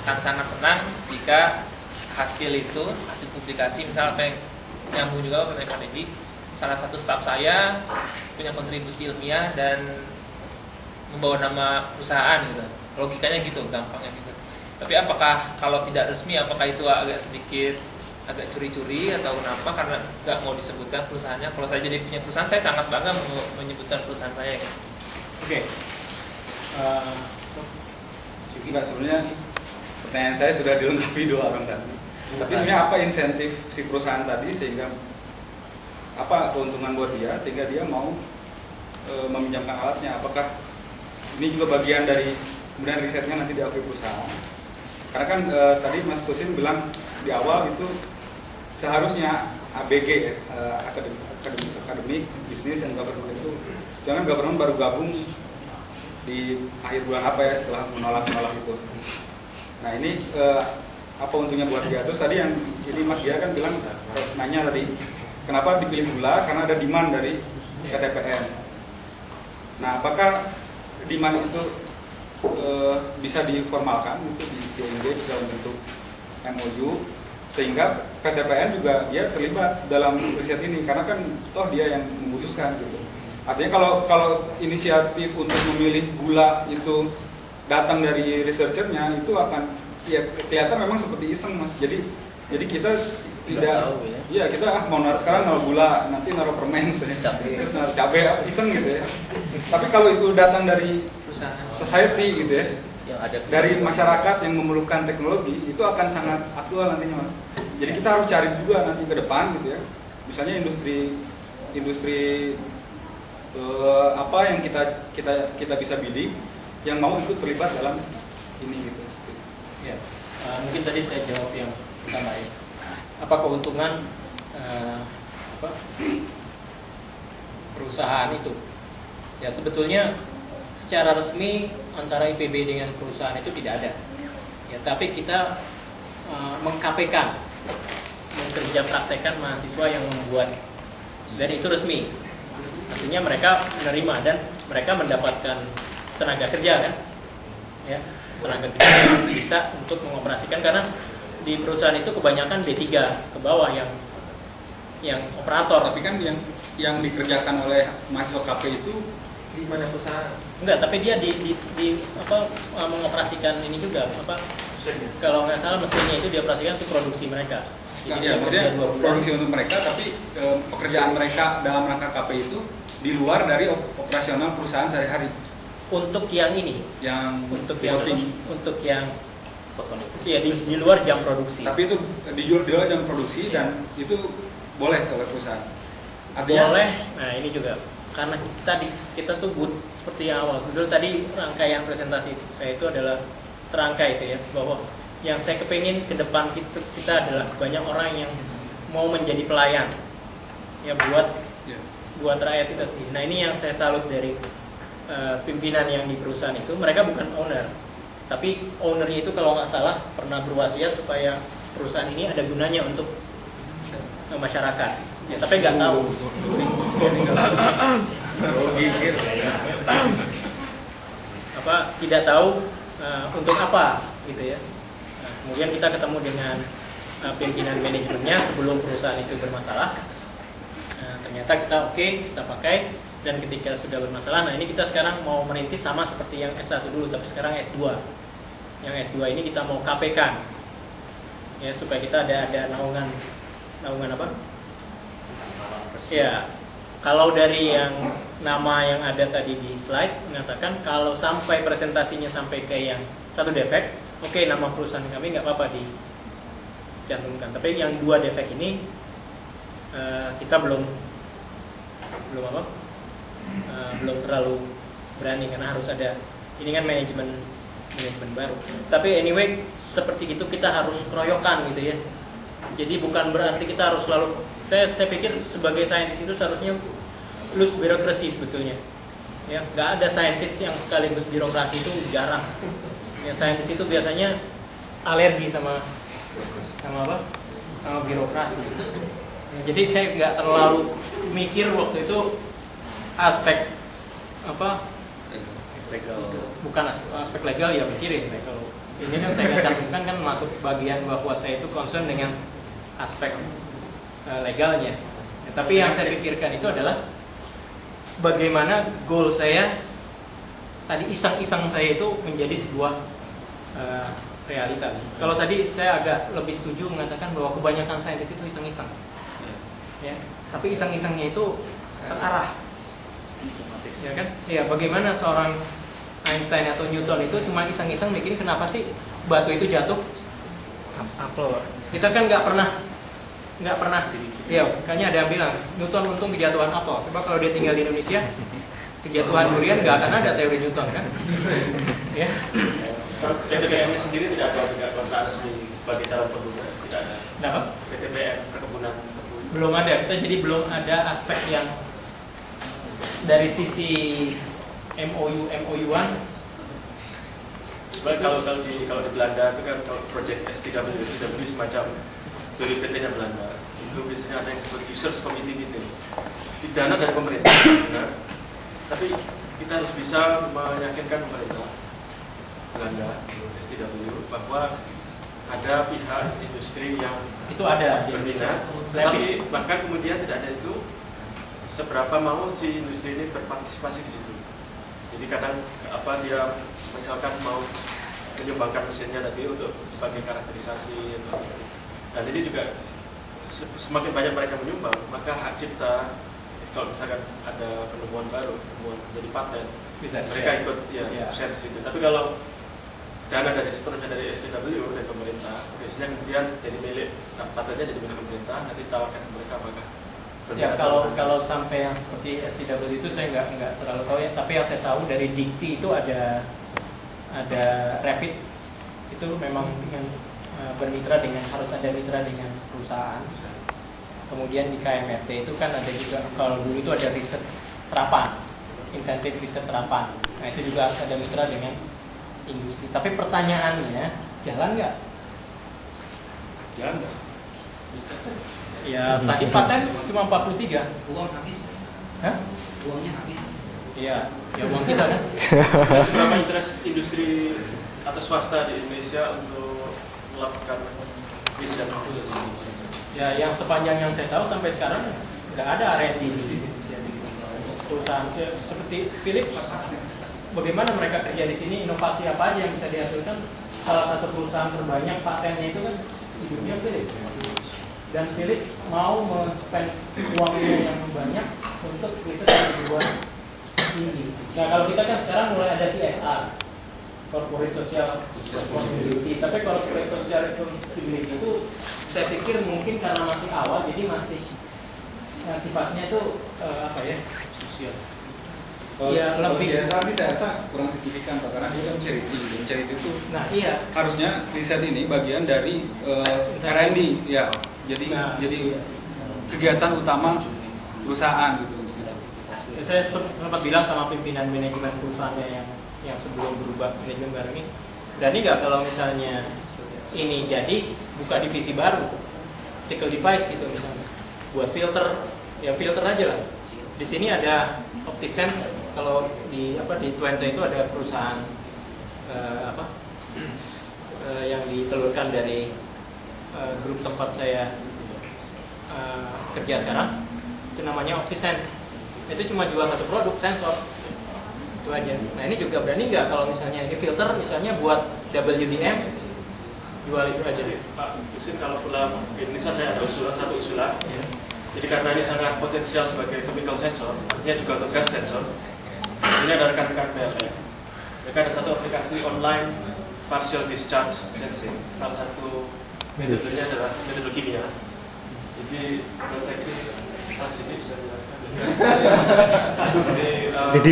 akan sangat senang jika hasil publikasi, misal apa yang nyambung juga pertanyaan Pak Deddy, salah satu staf saya punya kontribusi ilmiah dan membawa nama perusahaan gitu. Logikanya gitu, gampangnya gitu. Tapi apakah kalau tidak resmi, apakah itu agak curi-curi atau kenapa? Karena nggak mau disebutkan perusahaannya. Kalau saya jadi punya perusahaan, saya sangat bangga menyebutkan perusahaan saya. Oke. Enggak, sebenarnya pertanyaan saya sudah dilengkapi dua orang tadi. Tapi sebenarnya apa insentif si perusahaan tadi sehingga apa keuntungan buat dia sehingga dia mau meminjamkan alatnya? Apakah ini juga bagian dari kemudian risetnya nanti diakui perusahaan? Karena kan tadi Mas Husin bilang di awal itu seharusnya ABG ya, akademik, bisnis dan government itu jangan government baru gabung di akhir bulan apa ya setelah menolak itu. Nah ini apa untungnya buat dia? Terus tadi yang ini Mas Gia kan bilang nanya tadi kenapa dipilih gula, karena ada demand dari PTPN. Nah apakah demand itu bisa diformalkan itu di engage dalam bentuk MOU sehingga PTPN juga dia terlibat dalam riset ini karena kan toh dia yang memutuskan gitu. Artinya kalau inisiatif untuk memilih gula itu datang dari researchernya itu akan ya kelihatan memang seperti iseng Mas. Jadi kita tidak ya kita mau naruh sekarang naruh gula, nanti naruh permen terus naruh cabai iseng gitu ya. Tapi kalau itu datang dari society gitu ya, dari masyarakat yang memerlukan teknologi itu akan sangat aktual nantinya Mas. Jadi kita harus cari juga nanti ke depan gitu ya. Misalnya industri apa yang kita bisa bidik yang mau ikut terlibat dalam ini gitu. Ya, mungkin tadi saya jawab yang pertama ya. Apa keuntungan perusahaan itu? Ya sebetulnya secara resmi antara IPB dengan perusahaan itu tidak ada. Ya, tapi kita mengKP-kan, mengerja praktekkan mahasiswa yang membuat, dan itu resmi. Artinya mereka menerima dan mereka mendapatkan tenaga kerja kan, ya tenaga kerja yang bisa untuk mengoperasikan karena di perusahaan itu kebanyakan D3 ke bawah yang operator. Tapi kan yang dikerjakan oleh mahasiswa KP itu Di mana perusahaan? Enggak, tapi dia mengoperasikan ini juga kalau nggak salah mesinnya itu dioperasikan untuk produksi mereka. Jadi maksudnya produksi untuk mereka, tapi pekerjaan mereka dalam rangka KP itu di luar dari operasional perusahaan sehari-hari. Untuk yang ini, untuk yang ya di luar jam produksi. Tapi itu di luar jam produksi dan itu boleh oleh perusahaan. Artinya, boleh. Nah ini juga karena kita tuh seperti yang awal dulu tadi rangkaian presentasi saya itu adalah terangkai itu ya bahwa yang saya kepingin ke depan kita adalah banyak orang yang mau menjadi pelayan ya buat rakyat kita sendiri. Nah ini yang saya salut dari pimpinan yang di perusahaan itu, mereka bukan owner, tapi ownernya itu kalau nggak salah pernah berwasiat supaya perusahaan ini ada gunanya untuk masyarakat. Ya, tapi nggak tahu. Tidak tahu untuk apa gitu ya. Nah, kemudian kita ketemu dengan pimpinan manajemennya sebelum perusahaan itu bermasalah. Ternyata kita kita pakai. Dan ketika sudah bermasalah, nah ini kita sekarang mau merintis sama seperti yang S1 dulu, tapi sekarang S2. Yang S2 ini kita mau KP-kan, ya supaya kita ada naungan apa? Ya, kalau dari yang nama yang ada tadi di slide mengatakan kalau sampai presentasinya sampai ke yang satu defek, nama perusahaan kami nggak apa-apa dicantumkan. Tapi yang 2 defek ini kita belum terlalu berani karena harus ada ini kan manajemen baru. Tapi anyway seperti itu kita harus keroyokan gitu ya. Jadi bukan berarti kita harus selalu saya pikir sebagai saintis itu seharusnya lulus birokrasi sebetulnya. Ya, nggak ada saintis yang sekaligus birokrasi itu jarang. Ya saintis itu biasanya alergi sama birokrasi. Ya, jadi saya nggak terlalu mikir waktu itu aspek legal. Bukan aspek legal ya mikirin kalau ini kan saya cantumkan kan masuk bagian bahwa saya itu concern dengan aspek legalnya. Tapi yang saya pikirkan itu adalah bagaimana goal saya tadi, iseng-iseng saya itu menjadi sebuah realita. Kalau tadi saya agak lebih setuju mengatakan bahwa kebanyakan saintis itu iseng-iseng, ya. Tapi iseng-isengnya itu terarah, ya kan? Ya, bagaimana seorang Einstein atau Newton itu cuma iseng-iseng bikin kenapa sih batu itu jatuh apel. Kita kan nggak pernah, ya, makanya ada yang bilang Newton untung kejatuhan apel. Coba kalau dia tinggal di Indonesia, kejatuhan durian nggak akan ada teori Newton kan? Ya. PTPM sendiri tidak ada kontrak resmi sebagai calon pengguna, tidak ada. Kenapa? PTPM perkebunan Belum ada. Kita jadi belum ada aspek yang dari sisi MOU-an. Kalau di Belanda itu kan kalau proyek STW semacam dari PT-nya Belanda itu biasanya ada yang disebut users committee meeting, dana dari pemerintah, benar. Tapi kita harus bisa meyakinkan pemerintah Belanda STW bahwa ada pihak industri yang Itu ada di berminat, tetapi bahkan kemudian tidak ada itu seberapa mau si industri ini berpartisipasi di situ. Jadi kadang dia misalkan mau menyumbangkan mesinnya tadi untuk sebagai karakterisasi dan ini juga semakin banyak mereka menyumbang, maka hak cipta kalau misalkan ada penemuan baru, jadi paten, mereka ikut share di situ. Tapi kalau dana sepenuhnya dari STW dari pemerintah, biasanya kemudian jadi milik, patennya jadi milik pemerintah, nanti tawarkan ke mereka apakah. Ya, kalau sampai yang seperti STW itu saya nggak terlalu tahu ya, tapi yang saya tahu dari Dikti itu ada Rapid itu memang dengan bermitra dengan, harus ada mitra dengan perusahaan. Kemudian di KMRT itu kan ada juga, kalau dulu itu ada riset terapan, insentif riset terapan. Nah itu juga harus ada mitra dengan industri. Tapi pertanyaannya, jalan nggak? Jalan nggak? Ya tadi paten cuma 43. Uang habis. Hah? Uangnya habis. Iya, ya uang kita kan. Berapa interest industri atau swasta di Indonesia untuk melakukan riset? Ya yang sepanjang yang saya tahu sampai sekarang nggak ada R&D di Indonesia. Perusahaan seperti Philips, bagaimana mereka kerja di sini, inovasi apa aja yang bisa dihasilkan? Salah satu perusahaan terbanyak patennya itu kan di dunia Philips. Dan Philips mau men-spend uangnya yang banyak untuk riset yang dibuat tinggi. Nah kalau kita kan sekarang mulai ada CSR, Corporate Social Responsibility. Tapi Corporate Social Responsibility itu saya pikir mungkin karena masih awal, jadi masih sifatnya itu sosial. Ya, lebih CSR ini saya rasa kurang signifikan Pak, karena dia kan charity, dan charity itu harusnya riset ini bagian dari R&D ya. Jadi kegiatan utama perusahaan gitu. Saya sempat bilang sama pimpinan manajemen perusahaannya yang sebelum berubah manajemen baru ini, berani nggak kalau misalnya ini jadi buka divisi baru, optical device gitu misalnya, buat filter, ya filter aja lah. Di sini ada OptiSense, kalau di Twente itu ada perusahaan yang ditelurkan dari grup tempat saya kerja sekarang, itu namanya OptiSense. Itu cuma jual satu produk sensor, itu aja. Nah ini juga berani nggak kalau misalnya ini filter misalnya buat WDM, jual itu aja. Pak Yusin, kalau pulang ke Indonesia saya ada satu usulan. Ya. Jadi karena ini sangat potensial sebagai chemical sensor, artinya juga untuk gas sensor. Ini ada rekan-rekan PLN. Mereka ada satu aplikasi online partial discharge sensing. Salah satu metodenya adalah metode kimia. Jadi deteksi ini bisa dijelaskan. Jadi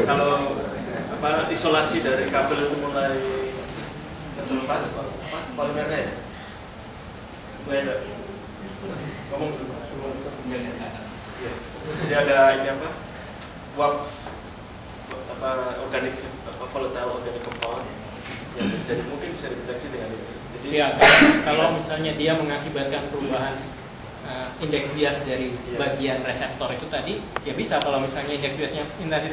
kalau isolasi dari kabel itu mulai terlepas, polimernya ya. Mulai ada. Ngomong dulu. Jadi ada ini organic volatile organic compound yang jadi mungkin bisa dideteksi dengan ini. Jadi ya, kalau misalnya dia mengakibatkan perubahan indeks bias dari bagian reseptor itu tadi, ya bisa kalau misalnya indeks biasnya intensitas